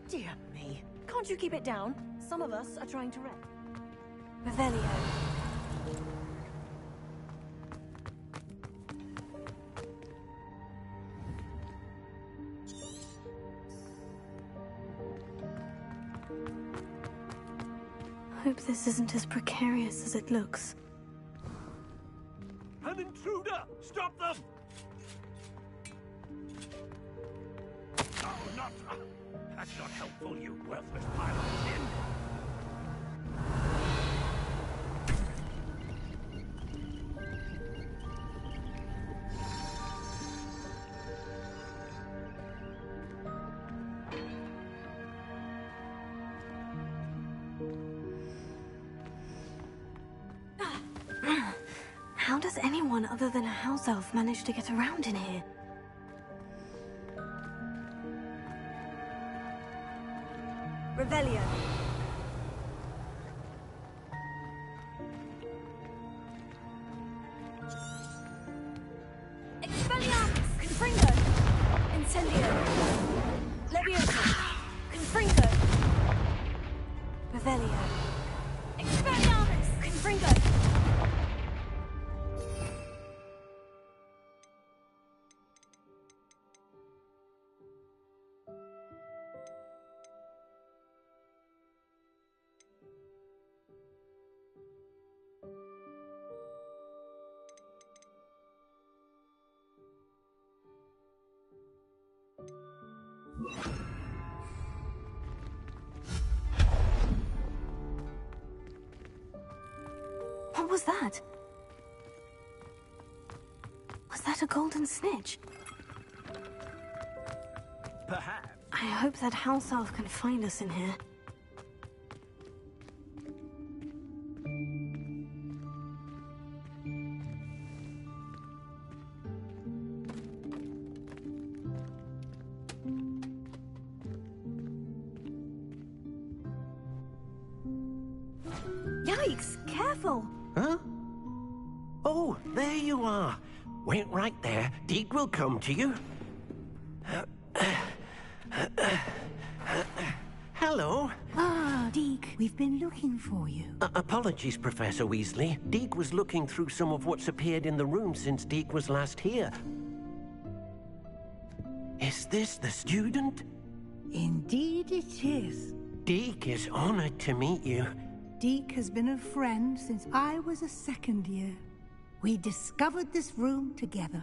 Dear me. Can't you keep it down? Some of us are trying to rest. Revelio. Hope this isn't as precarious as it looks. An intruder! Stop them! Oh, not... That's not helpful, you worthless pile of tin. How does anyone other than a house elf manage to get around in here? Revelio. Expelliarmus! Confringo! Incendio! Leviosa! Confringo! Revelio. Expelliarmus! Confringo! What was that? Was that a golden snitch? Perhaps. I hope that house elf can find us in here. Yikes! Careful! Huh? Oh, there you are. Wait right there. Deek will come to you. Hello. Ah, Deek, we've been looking for you. Apologies, Professor Weasley. Deek was looking through some of what's appeared in the room since Deek was last here. Is this the student? Indeed it is. Deek is honored to meet you. Deek has been a friend since I was a second year. We discovered this room together.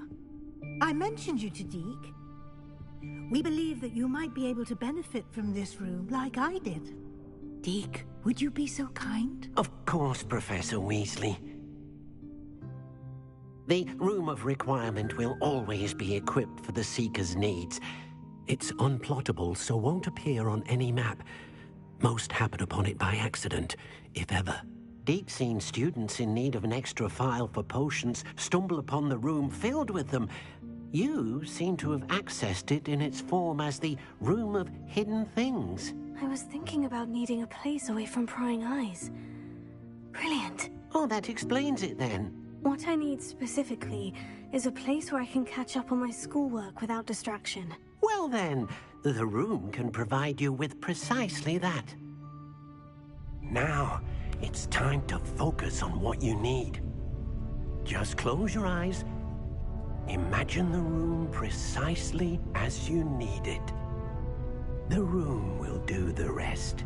I mentioned you to Deek. We believe that you might be able to benefit from this room like I did. Deek, would you be so kind? Of course, Professor Weasley. The Room of Requirement will always be equipped for the Seeker's needs. It's unplottable, so won't appear on any map. Most happen upon it by accident, if ever. Deep-seen students in need of an extra file for potions stumble upon the room filled with them. You seem to have accessed it in its form as the Room of Hidden Things. I was thinking about needing a place away from prying eyes. Brilliant. Oh, that explains it then. What I need specifically is a place where I can catch up on my schoolwork without distraction. Well then, the room can provide you with precisely that. Now, it's time to focus on what you need. Just close your eyes. Imagine the room precisely as you need it. The room will do the rest.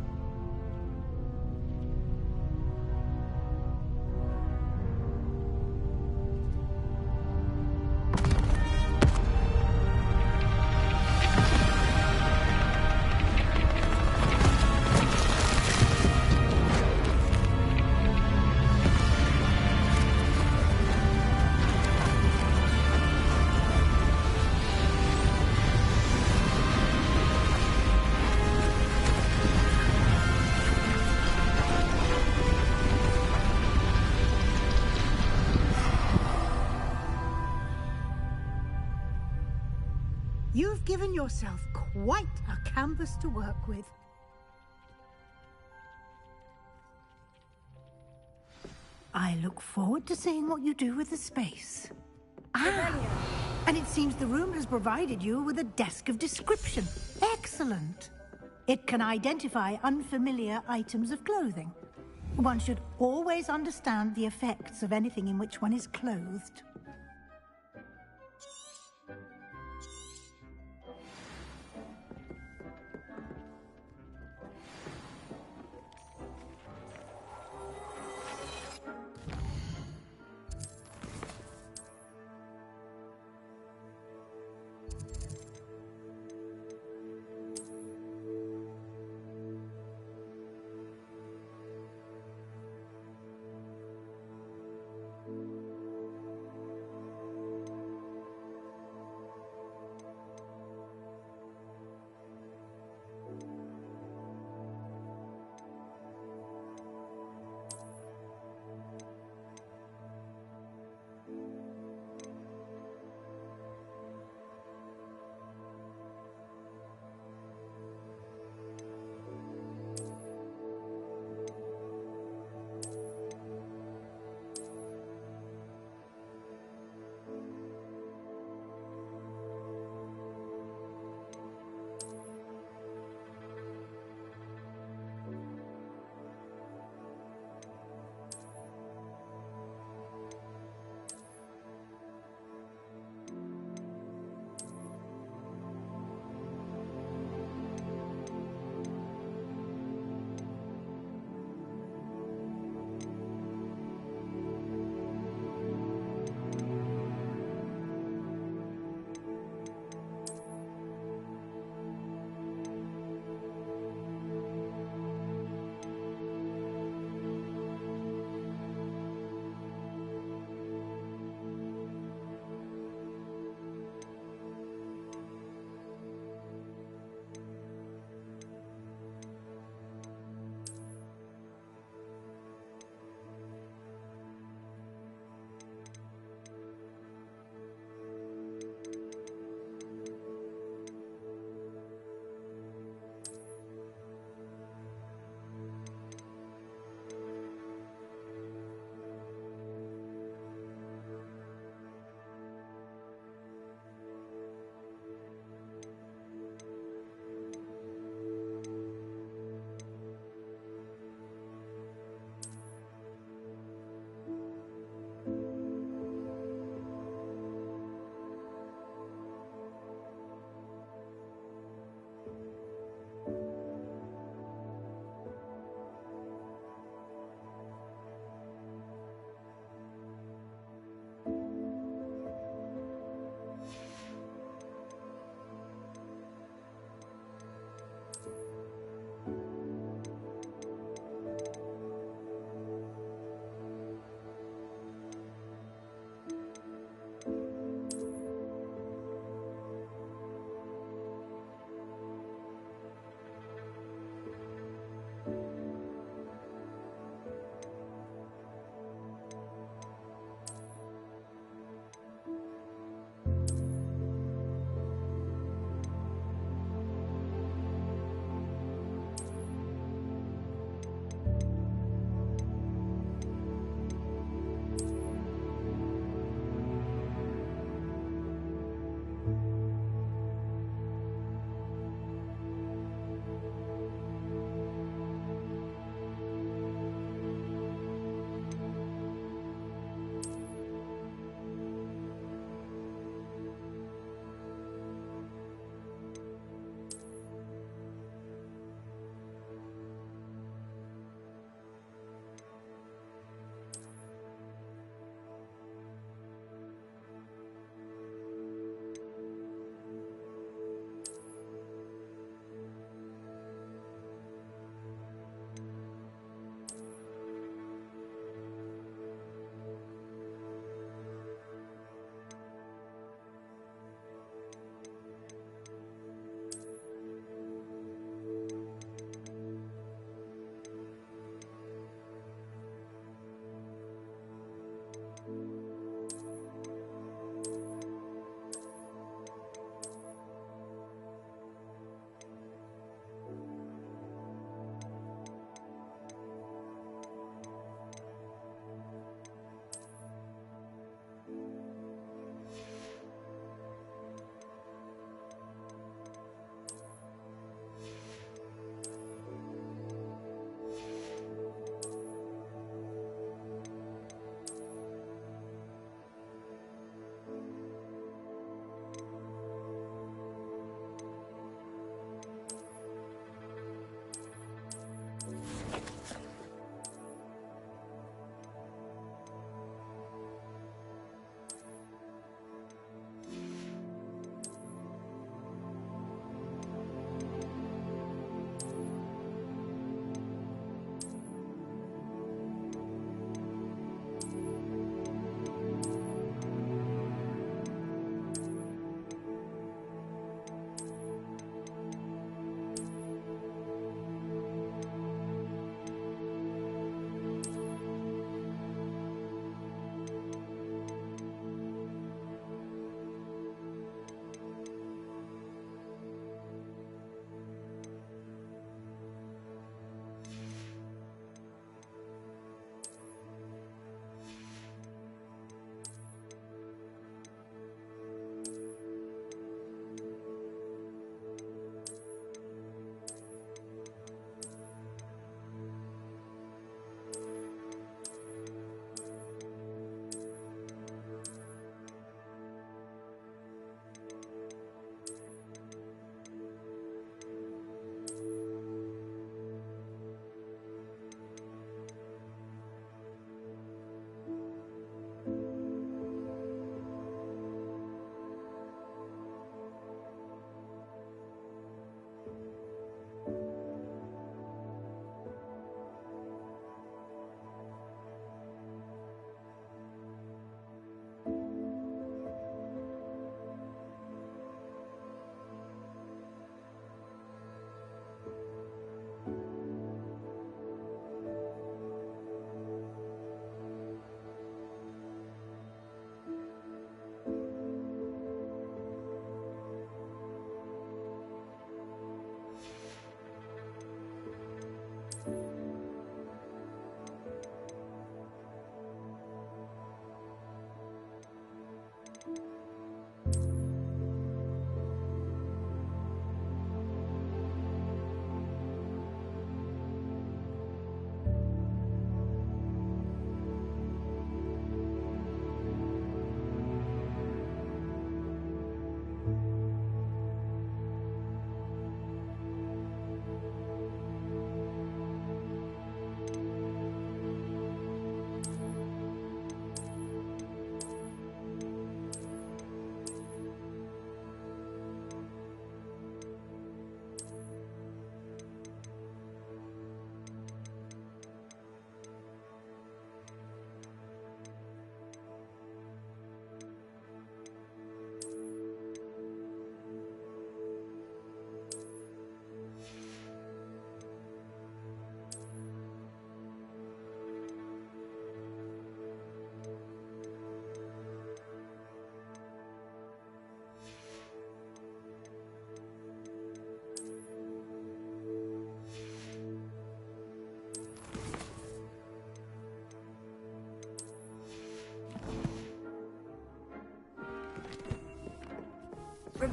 You've given yourself quite a canvas to work with. I look forward to seeing what you do with the space. Ah, and it seems the room has provided you with a desk of description. Excellent. It can identify unfamiliar items of clothing. One should always understand the effects of anything in which one is clothed.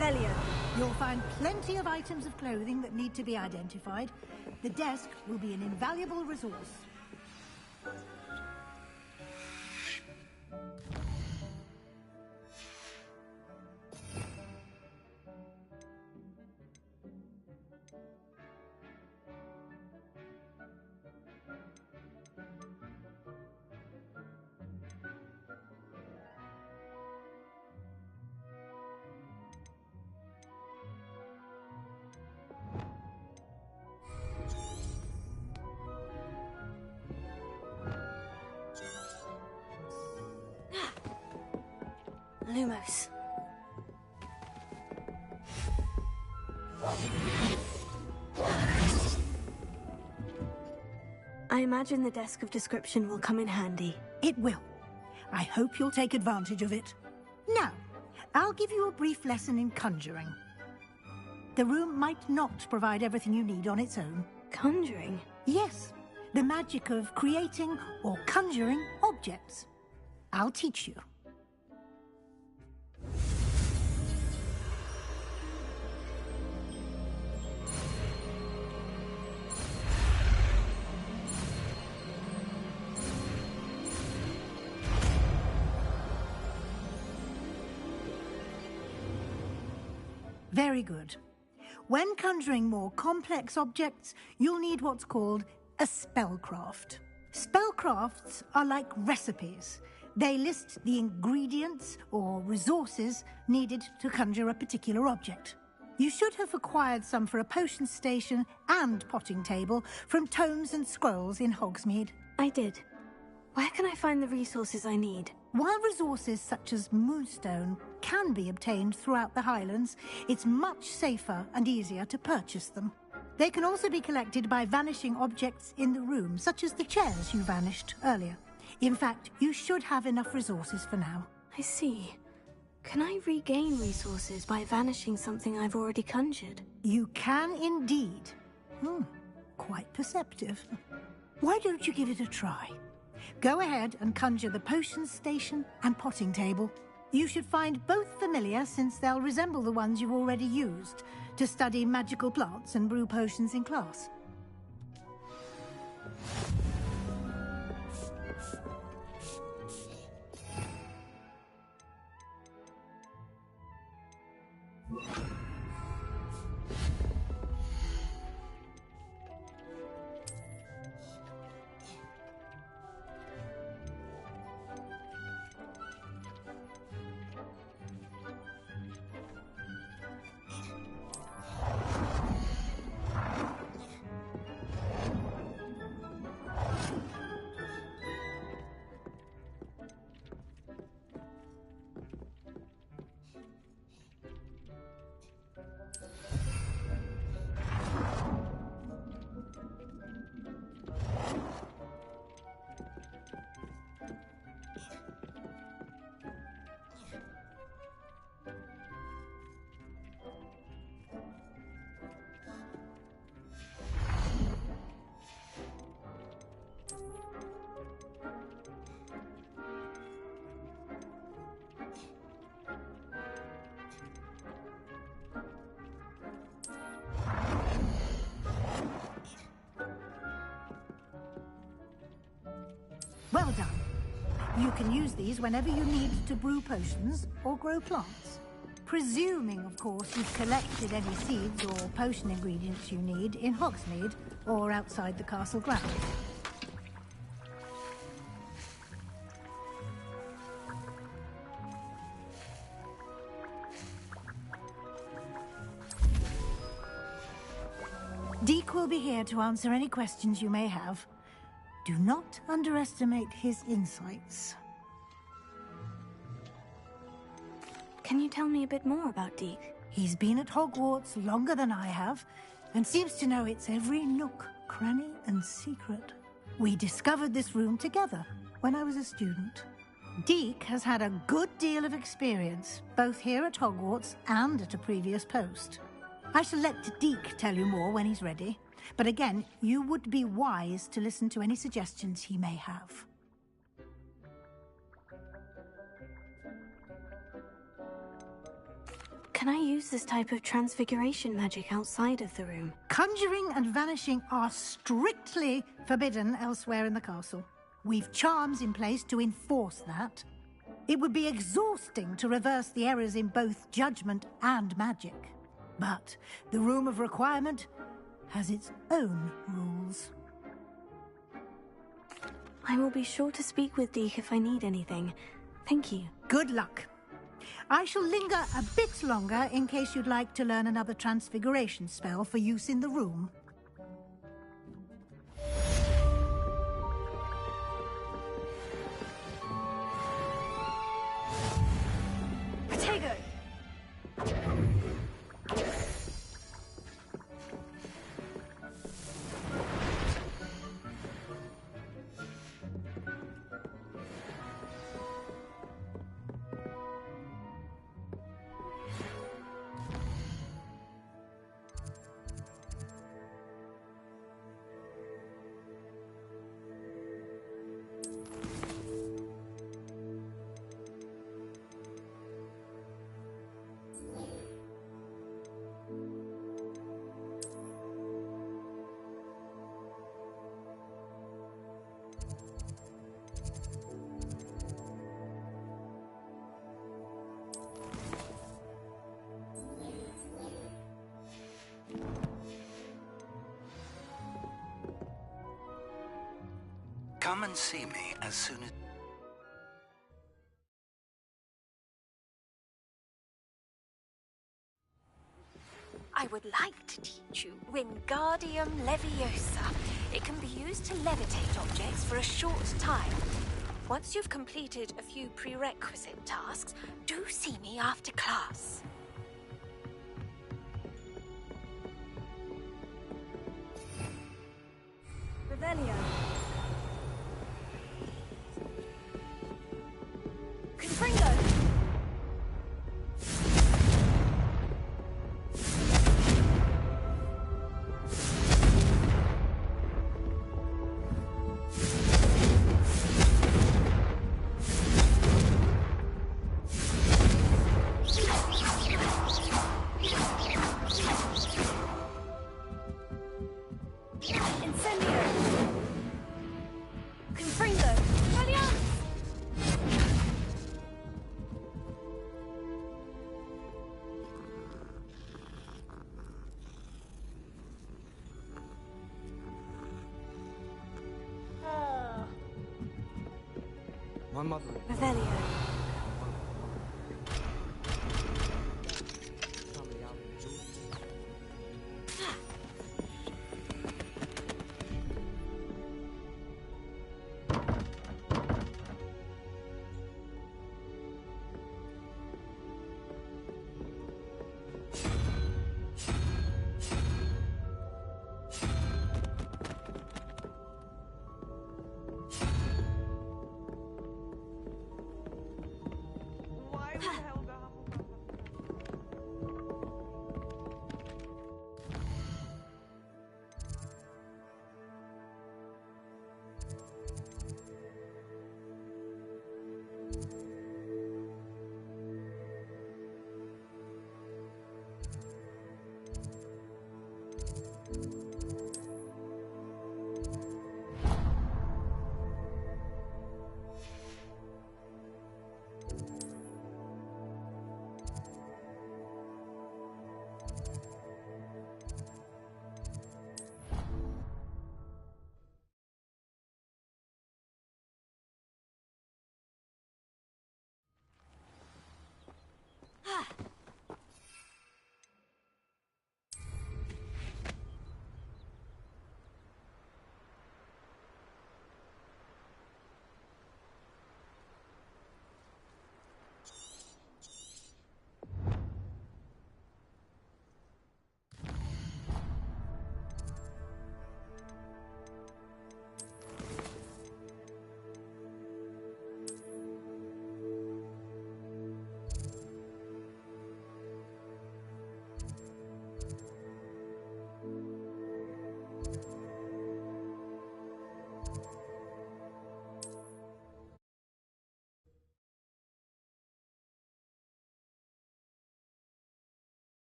Revelio. You'll find plenty of items of clothing that need to be identified. The desk will be an invaluable resource. Lumos. I imagine the desk of description will come in handy. It will. I hope you'll take advantage of it. Now, I'll give you a brief lesson in conjuring. The room might not provide everything you need on its own. Conjuring? Yes, the magic of creating or conjuring objects. I'll teach you. Very good. When conjuring more complex objects, you'll need what's called a spellcraft. Spellcrafts are like recipes. They list the ingredients or resources needed to conjure a particular object. You should have acquired some for a potion station and potting table from tomes and scrolls in Hogsmeade. I did. Where can I find the resources I need? While resources such as moonstone can be obtained throughout the Highlands, it's much safer and easier to purchase them. They can also be collected by vanishing objects in the room, such as the chairs you vanished earlier. In fact, you should have enough resources for now. I see. Can I regain resources by vanishing something I've already conjured? You can indeed. Quite perceptive. Why don't you give it a try? Go ahead and conjure the potion station and potting table. You should find both familiar, since they'll resemble the ones you've already used to study magical plants and brew potions in class. Well done. You can use these whenever you need to brew potions or grow plants. Presuming, of course, you've collected any seeds or potion ingredients you need in Hogsmeade or outside the castle grounds. Deke will be here to answer any questions you may have. Do not underestimate his insights. Can you tell me a bit more about Deke? He's been at Hogwarts longer than I have, and seems to know its every nook, cranny, and secret. We discovered this room together when I was a student. Deke has had a good deal of experience, both here at Hogwarts and at a previous post. I shall let Deke tell you more when he's ready. But again, you would be wise to listen to any suggestions he may have. Can I use this type of transfiguration magic outside of the room? Conjuring and vanishing are strictly forbidden elsewhere in the castle. We've charms in place to enforce that. It would be exhausting to reverse the errors in both judgment and magic. But the Room of Requirement has its own rules. I will be sure to speak with Deke if I need anything. Thank you. Good luck. I shall linger a bit longer in case you'd like to learn another transfiguration spell for use in the room. Protego! Come and see me as soon as... I would like to teach you Wingardium Leviosa. It can be used to levitate objects for a short time. Once you've completed a few prerequisite tasks, do see me after class. Revelio. Confringo! My mother. Revelio.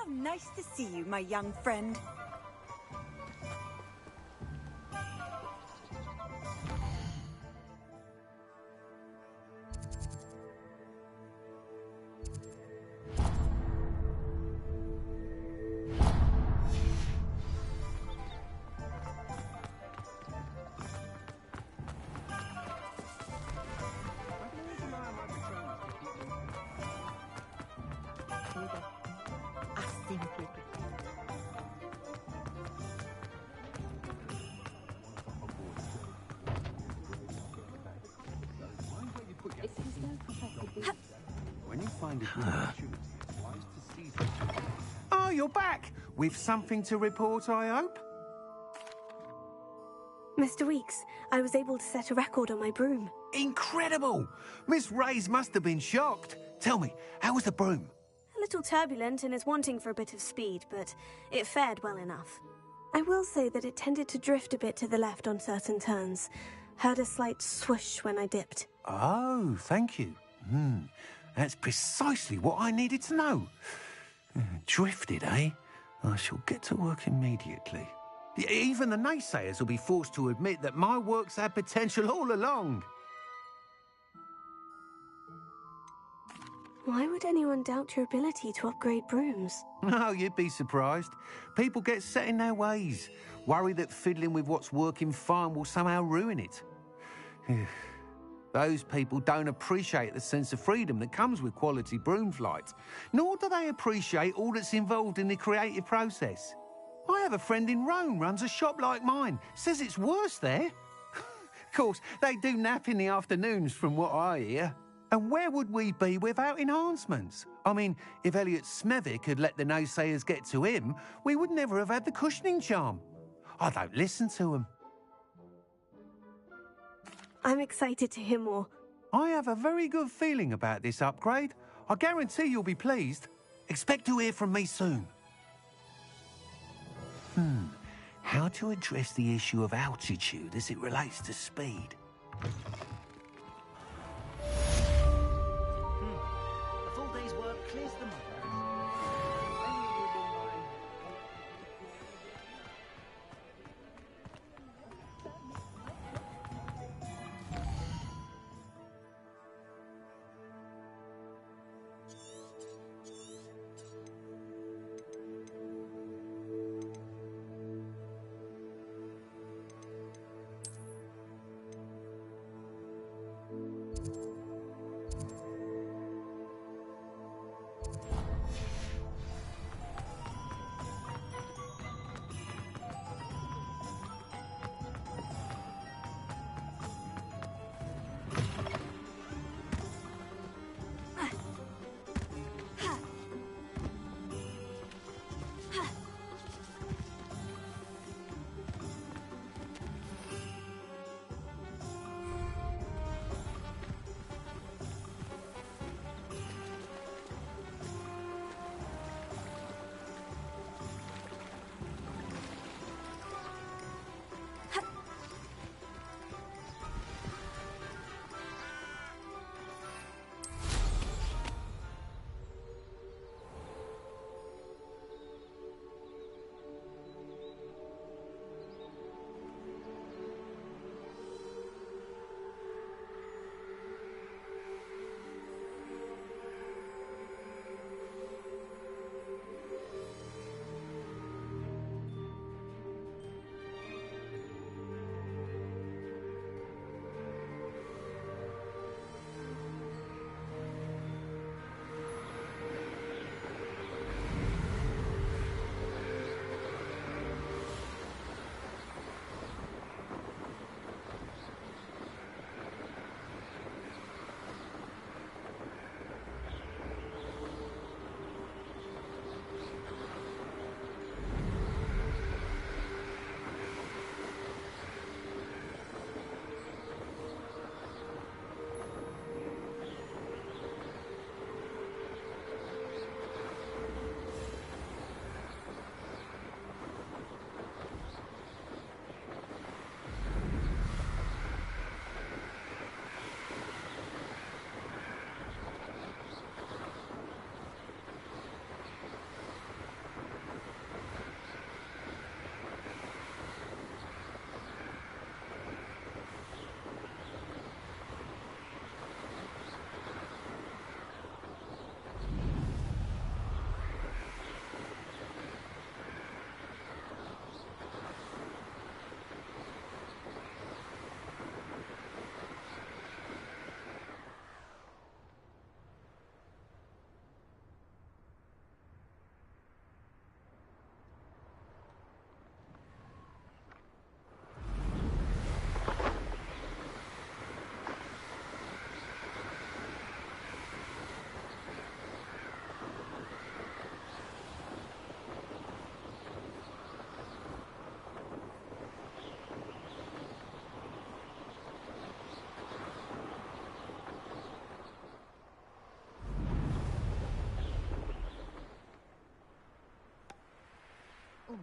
How nice to see you, my young friend. When you find a good opportunity, it's wise to seize it. Oh, you're back! With something to report, I hope? Mr. Weeks, I was able to set a record on my broom. Incredible! Miss Reyes must have been shocked. Tell me, how was the broom? A little turbulent and is wanting for a bit of speed, but it fared well enough. I will say that it tended to drift a bit to the left on certain turns. Heard a slight swoosh when I dipped. Oh, thank you. That's precisely what I needed to know. Drifted, eh? I shall get to work immediately. Even the naysayers will be forced to admit that my work's had potential all along. Why would anyone doubt your ability to upgrade brooms? No, you'd be surprised. People get set in their ways, worry that fiddling with what's working fine will somehow ruin it. Those people don't appreciate the sense of freedom that comes with quality broom flight, nor do they appreciate all that's involved in the creative process. I have a friend in Rome runs a shop like mine, says it's worse there. Of course, they do nap in the afternoons from what I hear. And where would we be without enhancements? I mean, if Elliot Smethwick had let the naysayers get to him, we would never have had the cushioning charm. I don't listen to them. I'm excited to hear more. I have a very good feeling about this upgrade. I guarantee you'll be pleased. Expect to hear from me soon. How to address the issue of altitude as it relates to speed? A full day's work clears the mind.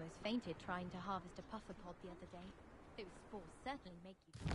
almost fainted trying to harvest a puffer pod the other day. Those spores certainly make you...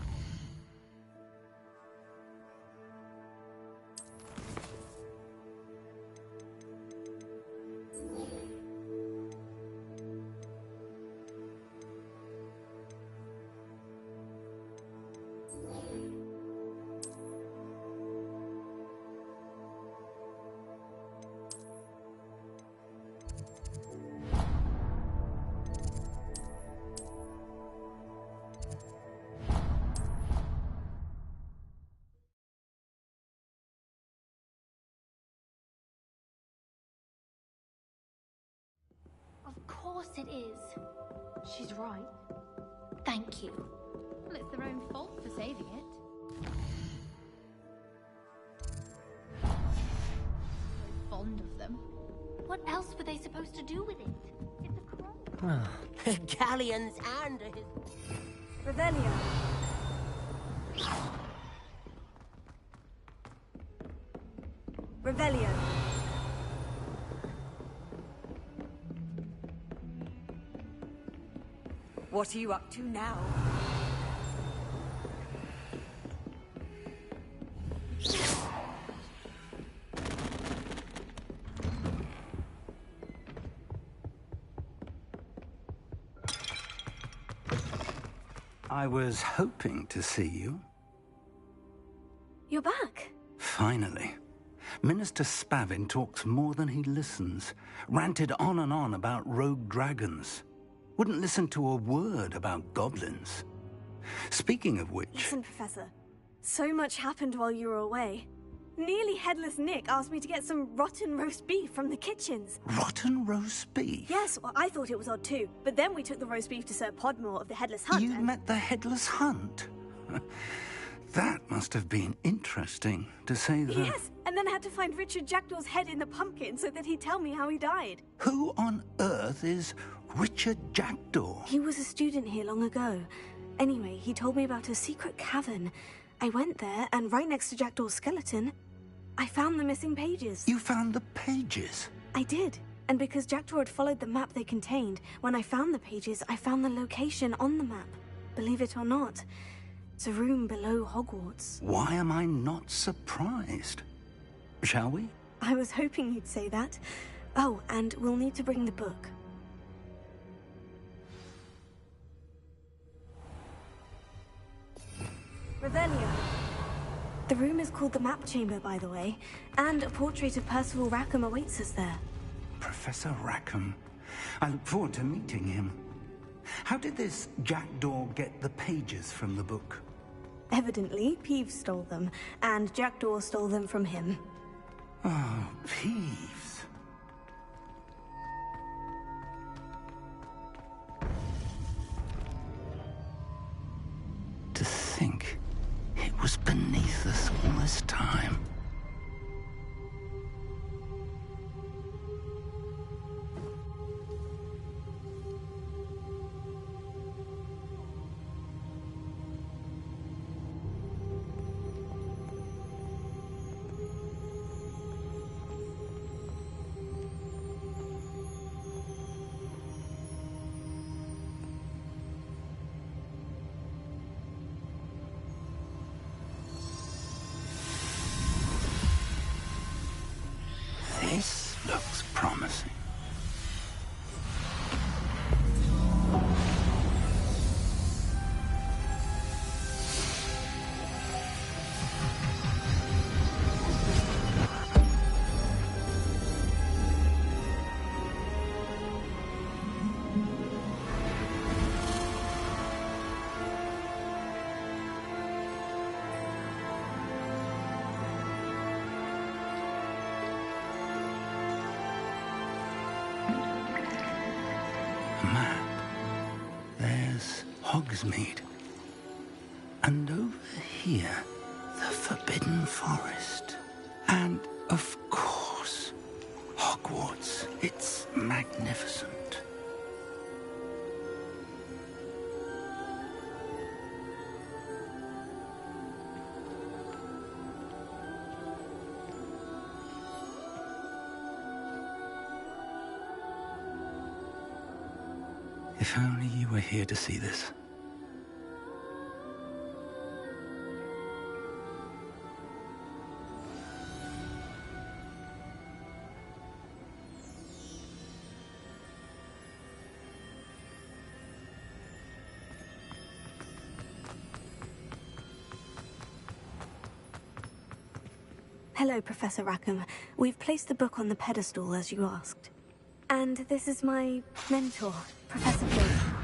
Of course it is. She's right. Thank you. Well, it's their own fault for saving it. So fond of them. What else were they supposed to do with it? It's a crow. Galleons and his... Revelio. Revelio. What are you up to now? I was hoping to see you. You're back. Finally. Minister Spavin talks more than he listens. Ranted on and on about rogue dragons. Wouldn't listen to a word about goblins. Speaking of which... Listen, Professor. So much happened while you were away. Nearly Headless Nick asked me to get some rotten roast beef from the kitchens. Rotten roast beef? Yes, well, I thought it was odd too. But then we took the roast beef to Sir Podmore of the Headless Hunt. You met the Headless Hunt? That must have been interesting, to say the... Yes, and then I had to find Richard Jackdaw's head in the pumpkin so that he'd tell me how he died. Who on earth is Richard Jackdaw? He was a student here long ago. Anyway, he told me about a secret cavern. I went there, and right next to Jackdaw's skeleton, I found the missing pages. You found the pages? I did. And because Jackdaw had followed the map they contained, when I found the pages, I found the location on the map. Believe it or not, it's a room below Hogwarts. Why am I not surprised? Shall we? I was hoping you'd say that. Oh, and we'll need to bring the book. Revelio. The room is called the Map Chamber, by the way, and a portrait of Percival Rackham awaits us there. Professor Rackham. I look forward to meeting him. How did this Jackdaw get the pages from the book? Evidently, Peeves stole them, and Jackdaw stole them from him. Oh, Peeves. To think it was beneath us all this time. This looks promising. Map. There's Hogsmeade. And over here, the Forbidden Forest. And, of course, Hogwarts. It's magnificent. If only you were here to see this. Hello, Professor Rackham. We've placed the book on the pedestal as you asked. And this is my mentor, Professor Fig.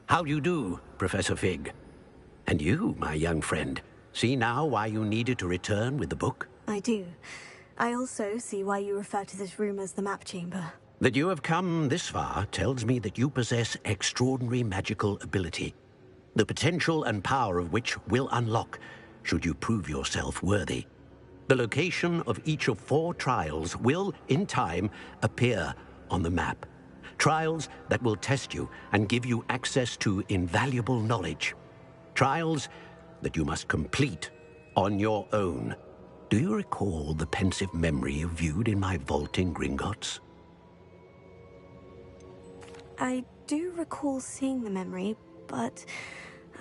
How do you do, Professor Fig? And you, my young friend, see now why you needed to return with the book? I do. I also see why you refer to this room as the map chamber. That you have come this far tells me that you possess extraordinary magical ability, the potential and power of which will unlock should you prove yourself worthy. The location of each of 4 trials will, in time, appear on the map. Trials that will test you and give you access to invaluable knowledge. Trials that you must complete on your own. Do you recall the pensive memory you viewed in my vault in Gringotts? I do recall seeing the memory, but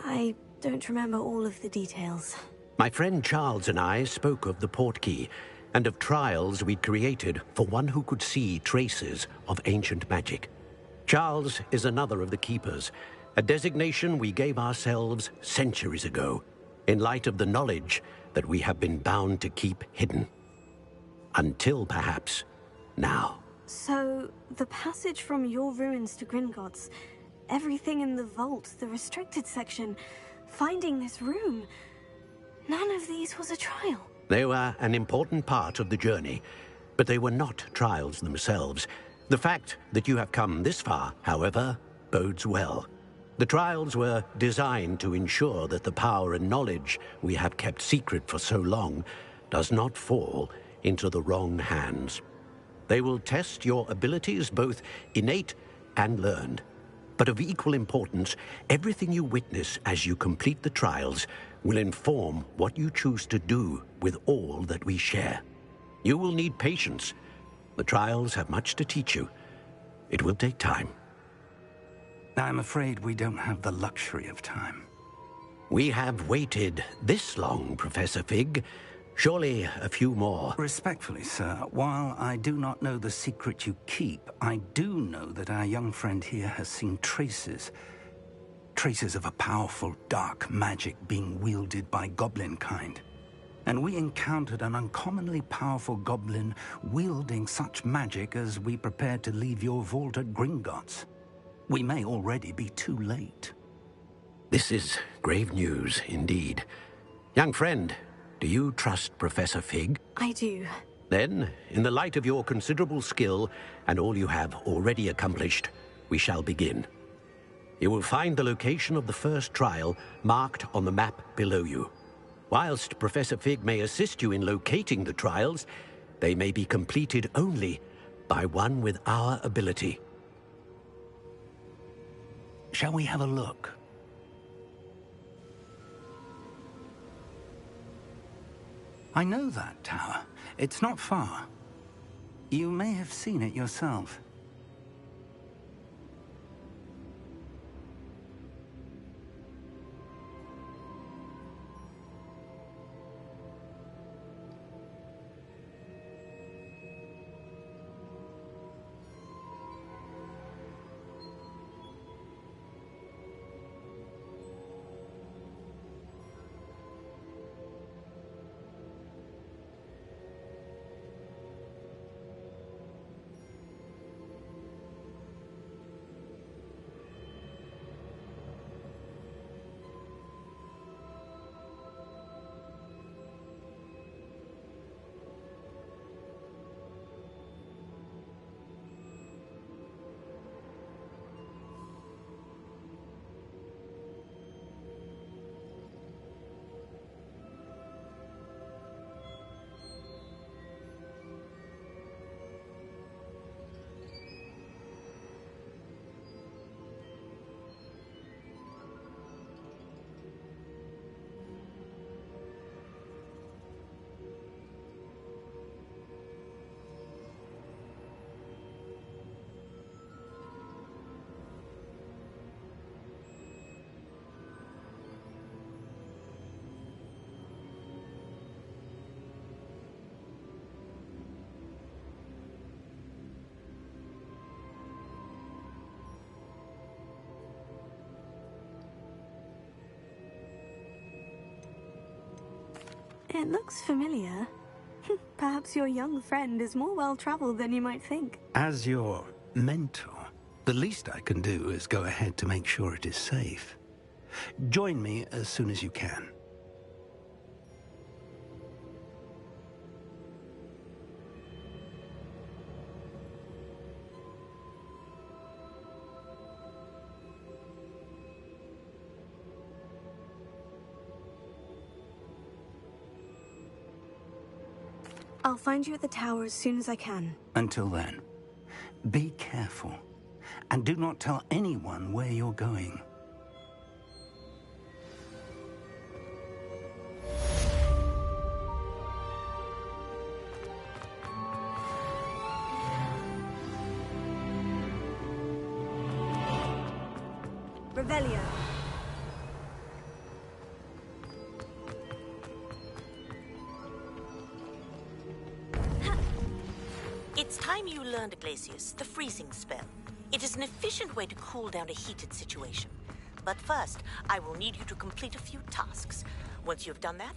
I don't remember all of the details. My friend Charles and I spoke of the portkey and of trials we'd created for one who could see traces of ancient magic. Charles is another of the keepers, a designation we gave ourselves centuries ago, in light of the knowledge that we have been bound to keep hidden. Until, perhaps, now. So, the passage from your ruins to Gringotts, everything in the vault, the restricted section, finding this room, none of these was a trial. They were an important part of the journey, but they were not trials themselves. The fact that you have come this far, however, bodes well. The trials were designed to ensure that the power and knowledge we have kept secret for so long does not fall into the wrong hands. They will test your abilities, both innate and learned. But of equal importance, everything you witness as you complete the trials will inform what you choose to do with all that we share. You will need patience. The trials have much to teach you. It will take time. I'm afraid we don't have the luxury of time. We have waited this long, Professor Fig. Surely a few more. Respectfully, sir, while I do not know the secret you keep, I do know that our young friend here has seen traces of a powerful dark magic being wielded by goblin kind. And we encountered an uncommonly powerful goblin wielding such magic as we prepared to leave your vault at Gringotts. We may already be too late. This is grave news indeed. Young friend, do you trust Professor Fig? I do. Then, in the light of your considerable skill and all you have already accomplished, we shall begin. You will find the location of the first trial marked on the map below you. Whilst Professor Fig may assist you in locating the trials, they may be completed only by one with our ability. Shall we have a look? I know that tower. It's not far. You may have seen it yourself. It looks familiar. Perhaps your young friend is more well-traveled than you might think. As your mentor, the least I can do is go ahead to make sure it is safe. Join me as soon as you can. I'll find you at the tower as soon as I can. Until then, be careful, and do not tell anyone where you're going. Revelio. It's time you learned, Glacius, the freezing spell. It is an efficient way to cool down a heated situation. But first, I will need you to complete a few tasks. Once you've done that,